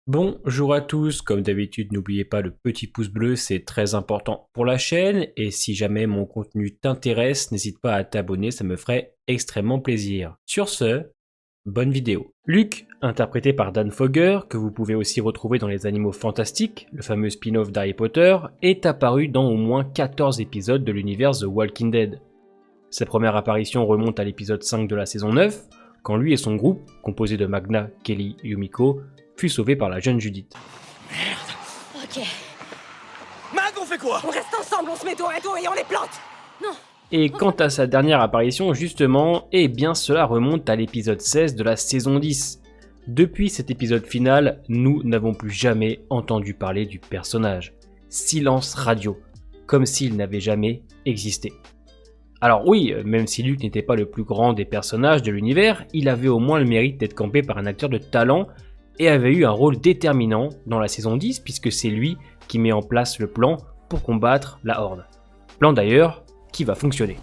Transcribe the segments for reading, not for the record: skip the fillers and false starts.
Bonjour à tous, comme d'habitude n'oubliez pas le petit pouce bleu, c'est très important pour la chaîne et si jamais mon contenu t'intéresse, n'hésite pas à t'abonner, ça me ferait extrêmement plaisir. Sur ce, bonne vidéo. Luke, interprété par Dan Fogger, que vous pouvez aussi retrouver dans Les Animaux Fantastiques, le fameux spin-off d'Harry Potter, est apparu dans au moins 14 épisodes de l'univers The Walking Dead. Sa première apparition remonte à l'épisode 5 de la saison 9, quand lui et son groupe, composé de Magna, Kelly, Yumiko, fut sauvé par la jeune Judith. Ok. Mag, on fait quoi? On reste ensemble, on se met dos à dos et on les plante. Non. Et quant à sa dernière apparition justement, eh bien cela remonte à l'épisode 16 de la saison 10. Depuis cet épisode final, nous n'avons plus jamais entendu parler du personnage. Silence radio, comme s'il n'avait jamais existé. Alors oui, même si Luke n'était pas le plus grand des personnages de l'univers, il avait au moins le mérite d'être campé par un acteur de talent et avait eu un rôle déterminant dans la saison 10 puisque c'est lui qui met en place le plan pour combattre la Horde. Plan d'ailleurs qui va fonctionner.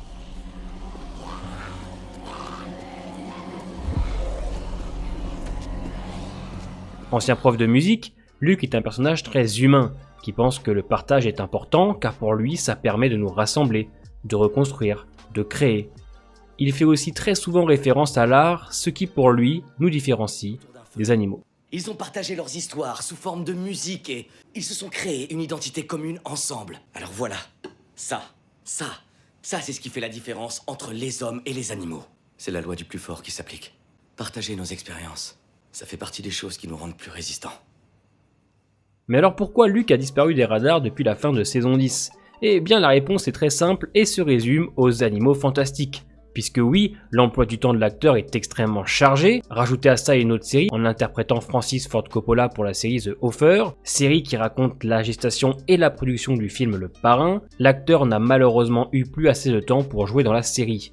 Ancien prof de musique, Luke est un personnage très humain qui pense que le partage est important car pour lui ça permet de nous rassembler, de reconstruire, de créer. Il fait aussi très souvent référence à l'art, ce qui pour lui nous différencie des animaux. Ils ont partagé leurs histoires sous forme de musique et ils se sont créés une identité commune ensemble. Alors voilà, ça c'est ce qui fait la différence entre les hommes et les animaux. C'est la loi du plus fort qui s'applique. Partager nos expériences, ça fait partie des choses qui nous rendent plus résistants. Mais alors pourquoi Luke a disparu des radars depuis la fin de saison 10 ? Eh bien la réponse est très simple et se résume aux Animaux Fantastiques. Puisque oui, l'emploi du temps de l'acteur est extrêmement chargé, rajoutez à ça une autre série en interprétant Francis Ford Coppola pour la série The Offer, série qui raconte la gestation et la production du film Le Parrain, l'acteur n'a malheureusement eu plus assez de temps pour jouer dans la série.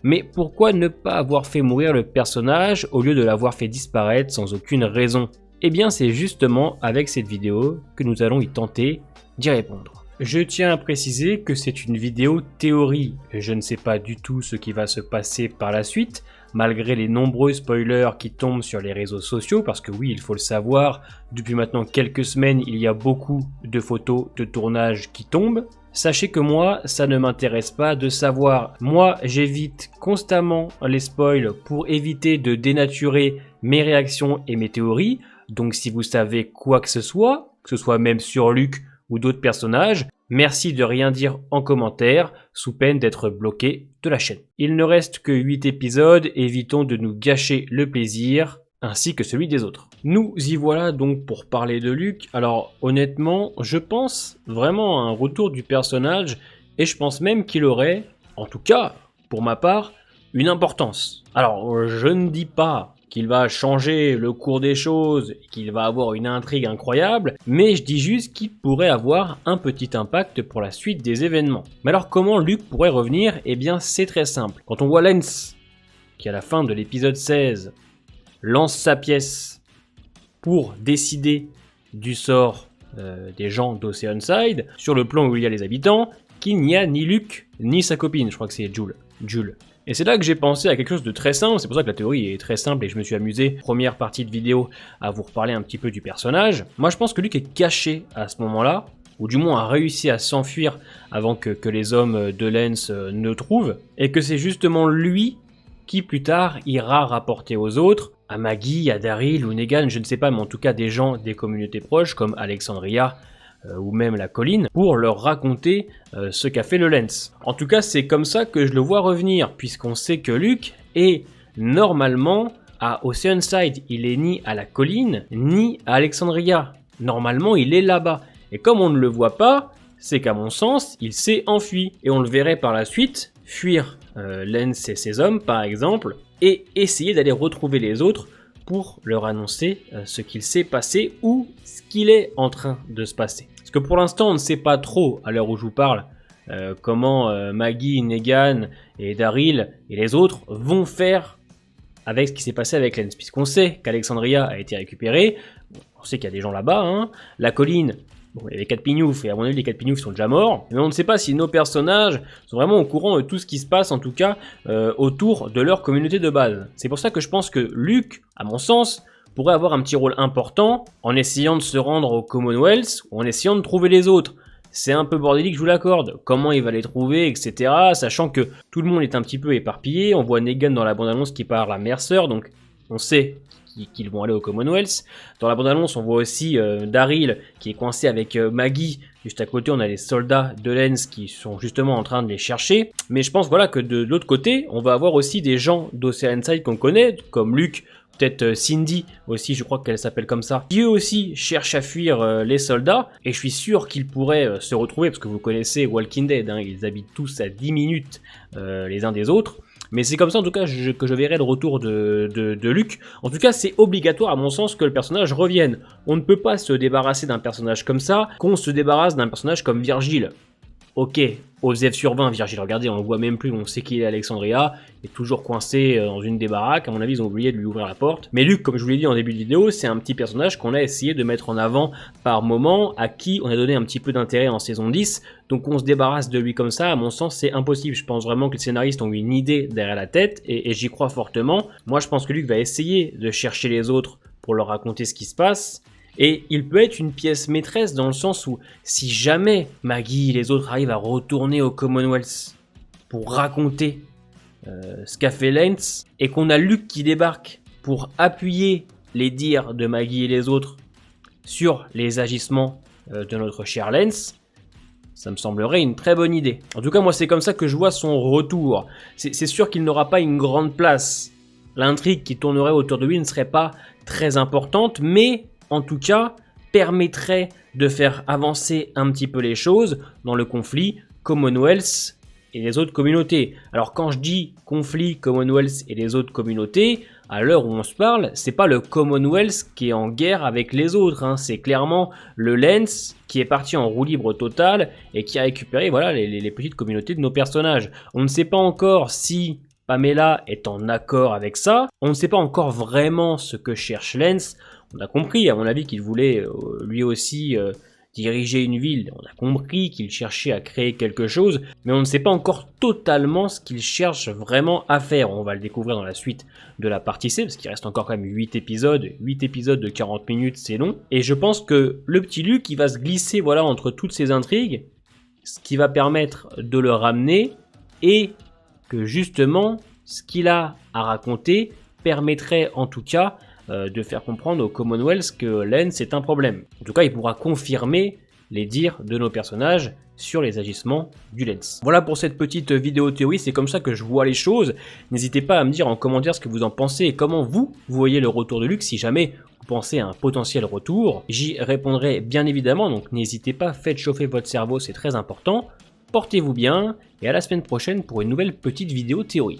Mais pourquoi ne pas avoir fait mourir le personnage au lieu de l'avoir fait disparaître sans aucune raison ? Eh bien c'est justement avec cette vidéo que nous allons y tenter d'y répondre. Je tiens à préciser que c'est une vidéo théorie, je ne sais pas du tout ce qui va se passer par la suite, malgré les nombreux spoilers qui tombent sur les réseaux sociaux, parce que oui, il faut le savoir, depuis maintenant quelques semaines, il y a beaucoup de photos de tournage qui tombent. Sachez que moi, ça ne m'intéresse pas de savoir. Moi, j'évite constamment les spoils pour éviter de dénaturer mes réactions et mes théories, donc si vous savez quoi que ce soit même sur Luke, ou d'autres personnages, merci de rien dire en commentaire, sous peine d'être bloqué de la chaîne. Il ne reste que 8 épisodes, évitons de nous gâcher le plaisir, ainsi que celui des autres. Nous y voilà donc pour parler de Luke. Alors honnêtement, je pense vraiment à un retour du personnage, et je pense même qu'il aurait, en tout cas, pour ma part, une importance. Alors je ne dis pas qu'il va changer le cours des choses, qu'il va avoir une intrigue incroyable, mais je dis juste qu'il pourrait avoir un petit impact pour la suite des événements. Mais alors comment Luke pourrait revenir ? Eh bien c'est très simple. Quand on voit Lance, qui à la fin de l'épisode 16, lance sa pièce pour décider du sort des gens d'Oceanside, sur le plan où il y a les habitants, qu'il n'y a ni Luke, ni sa copine, je crois que c'est Jules. Et c'est là que j'ai pensé à quelque chose de très simple, c'est pour ça que la théorie est très simple et je me suis amusé, première partie de vidéo, à vous reparler un petit peu du personnage. Moi je pense que Luke est caché à ce moment-là, ou du moins a réussi à s'enfuir avant que les hommes de Lance ne trouvent, et que c'est justement lui qui plus tard ira rapporter aux autres, à Maggie, à Daryl ou Negan, je ne sais pas, mais en tout cas des gens des communautés proches comme Alexandria, ou même la colline, pour leur raconter ce qu'a fait le Lance. En tout cas, c'est comme ça que je le vois revenir, puisqu'on sait que Luke est normalement à Oceanside. Il est ni à la colline, ni à Alexandria. Normalement, il est là-bas. Et comme on ne le voit pas, c'est qu'à mon sens, il s'est enfui. Et on le verrait par la suite fuir Lance et ses hommes, par exemple, et essayer d'aller retrouver les autres pour leur annoncer ce qu'il s'est passé ou ce qu'il est en train de se passer. Parce que pour l'instant, on ne sait pas trop, à l'heure où je vous parle, comment Maggie, Negan et Daryl et les autres vont faire avec ce qui s'est passé avec Lance. Puisqu'on sait qu'Alexandria a été récupérée, on sait qu'il y a des gens là-bas, hein. La colline, bon, il y avait 4 pignoufs, et à mon avis les 4 pignoufs sont déjà morts, mais on ne sait pas si nos personnages sont vraiment au courant de tout ce qui se passe, en tout cas autour de leur communauté de base. C'est pour ça que je pense que Luke, à mon sens, pourrait avoir un petit rôle important en essayant de se rendre au Commonwealth ou en essayant de trouver les autres. C'est un peu bordélique, je vous l'accorde. Comment il va les trouver, etc. Sachant que tout le monde est un petit peu éparpillé. On voit Negan dans la bande-annonce qui parle à Mercer, donc on sait qu'ils vont aller au Commonwealth. Dans la bande-annonce, on voit aussi Daryl qui est coincé avec Maggie. Juste à côté, on a les soldats de Lance qui sont justement en train de les chercher. Mais je pense voilà que de l'autre côté, on va avoir aussi des gens d'Oceanside qu'on connaît, comme Luke, peut-être Cindy aussi, je crois qu'elle s'appelle comme ça, qui eux aussi cherchent à fuir les soldats. Et je suis sûr qu'ils pourraient se retrouver, parce que vous connaissez Walking Dead, hein, ils habitent tous à 10 minutes les uns des autres. Mais c'est comme ça en tout cas que je verrai le retour de Luke. En tout cas c'est obligatoire à mon sens que le personnage revienne. On ne peut pas se débarrasser d'un personnage comme ça, qu'on se débarrasse d'un personnage comme Virgile. Ok, Osef sur 20, Virgile, regardez, on le voit même plus, on sait qu'il est à Alexandria, il est toujours coincé dans une des baraques, à mon avis ils ont oublié de lui ouvrir la porte. Mais Luke, comme je vous l'ai dit en début de vidéo, c'est un petit personnage qu'on a essayé de mettre en avant par moment, à qui on a donné un petit peu d'intérêt en saison 10, donc on se débarrasse de lui comme ça, à mon sens c'est impossible. Je pense vraiment que les scénaristes ont eu une idée derrière la tête, et j'y crois fortement. Moi je pense que Luke va essayer de chercher les autres pour leur raconter ce qui se passe, et il peut être une pièce maîtresse dans le sens où si jamais Maggie et les autres arrivent à retourner au Commonwealth pour raconter ce qu'a fait Lance et qu'on a Luke qui débarque pour appuyer les dires de Maggie et les autres sur les agissements de notre cher Lance, ça me semblerait une très bonne idée. En tout cas, moi c'est comme ça que je vois son retour. C'est sûr qu'il n'aura pas une grande place. L'intrigue qui tournerait autour de lui ne serait pas très importante, mais en tout cas, permettrait de faire avancer un petit peu les choses dans le conflit Commonwealth et les autres communautés. Alors quand je dis conflit Commonwealth et les autres communautés, à l'heure où on se parle, c'est pas le Commonwealth qui est en guerre avec les autres, hein. C'est clairement le Lance qui est parti en roue libre totale et qui a récupéré voilà, les petites communautés de nos personnages. On ne sait pas encore si Pamela est en accord avec ça, on ne sait pas encore vraiment ce que cherche Lance. On a compris, à mon avis, qu'il voulait lui aussi diriger une ville. On a compris qu'il cherchait à créer quelque chose, mais on ne sait pas encore totalement ce qu'il cherche vraiment à faire. On va le découvrir dans la suite de la partie C, parce qu'il reste encore quand même 8 épisodes. 8 épisodes de 40 minutes, c'est long. Et je pense que le petit Luke, il va se glisser voilà, entre toutes ces intrigues, ce qui va permettre de le ramener, et que justement, ce qu'il a à raconter permettrait en tout cas de faire comprendre au Commonwealth que Lance est un problème. En tout cas, il pourra confirmer les dires de nos personnages sur les agissements du Lance. Voilà pour cette petite vidéo théorie, c'est comme ça que je vois les choses. N'hésitez pas à me dire en commentaire ce que vous en pensez et comment vous voyez le retour de Luke si jamais vous pensez à un potentiel retour. J'y répondrai bien évidemment, donc n'hésitez pas, faites chauffer votre cerveau, c'est très important. Portez-vous bien et à la semaine prochaine pour une nouvelle petite vidéo théorie.